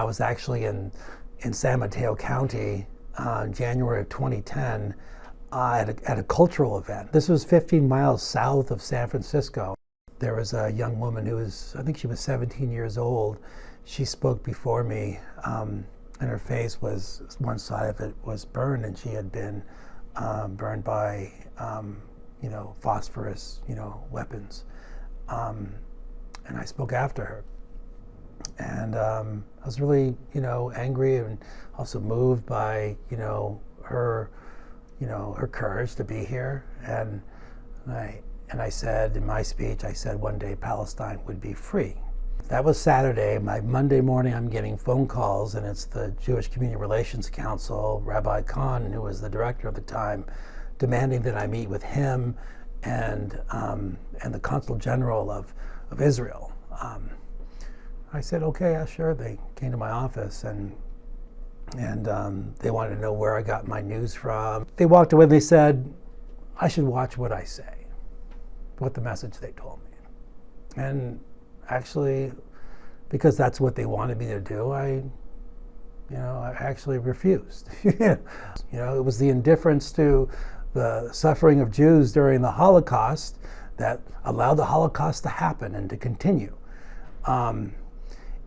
I was actually in San Mateo County, January of 2010, at a cultural event. This was 15 miles south of San Francisco. There was a young woman who was, I think she was 17 years old. She spoke before me, and her face was, one side of it was burned, and she had been burned by, phosphorus, weapons. And I spoke after her. And I was really, angry and also moved by, her courage to be here. And I said in my speech, I said one day Palestine would be free. That was Saturday. My Monday morning, I'm getting phone calls, and it's the Jewish Community Relations Council, Rabbi Kahn, who was the director at the time, demanding that I meet with him and the Consul General of Israel. I said, okay, yeah, sure. They came to my office and they wanted to know where I got my news from. They walked away and they said, I should watch what I say, what the message they told me. And actually, because that's what they wanted me to do, I actually refused. It was the indifference to the suffering of Jews during the Holocaust that allowed the Holocaust to happen and to continue.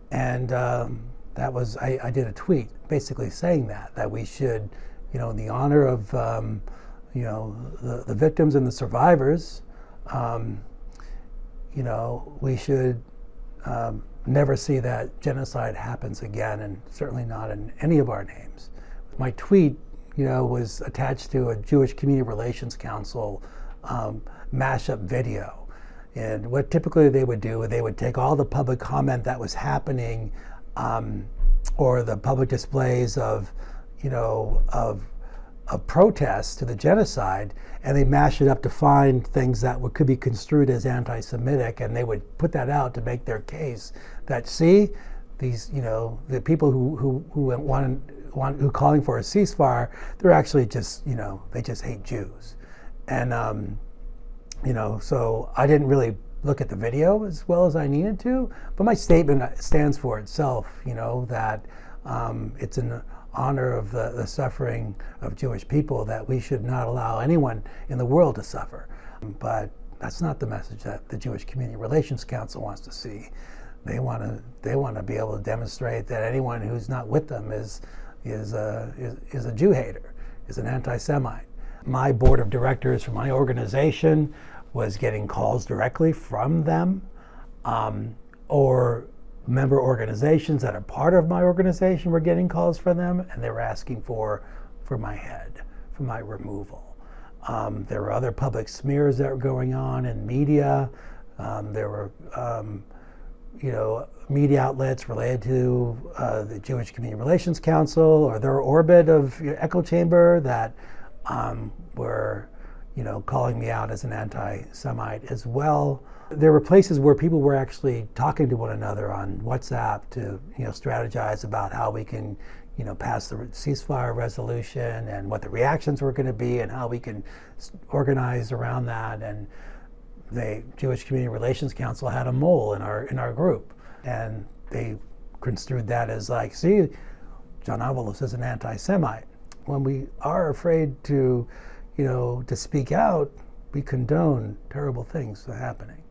That was, I did a tweet basically saying that we should, in the honor of, the victims and the survivors, we should never see that genocide happens again, and certainly not in any of our names. My tweet, was attached to a Jewish Community Relations Council mashup video. And what typically they would do, they would take all the public comment that was happening, or the public displays of protests to the genocide, and they mash it up to find things that could be construed as anti-Semitic, and they would put that out to make their case that, see, these, the people who calling for a ceasefire, they're actually just, they just hate Jews. And so I didn't really look at the video as well as I needed to, but my statement stands for itself, that it's in honor of the suffering of Jewish people, that we should not allow anyone in the world to suffer. But that's not the message that the Jewish Community Relations Council wants to see. They want to be able to demonstrate that anyone who's not with them is a Jew hater, is an anti-Semite. My board of directors for my organization was getting calls directly from them, or member organizations that are part of my organization were getting calls from them, and they were asking for my head, for my removal. There were other public smears that were going on in media. There were media outlets related to the Jewish Community Relations Council or their orbit of echo chamber that were calling me out as an anti-Semite as well. There were places where people were actually talking to one another on WhatsApp to strategize about how we can pass the ceasefire resolution and what the reactions were going to be and how we can organize around that. And the Jewish Community Relations Council had a mole in our group, and they construed that as like, see, John Avalos is an anti-Semite. When we are afraid to speak out, we condone terrible things happening.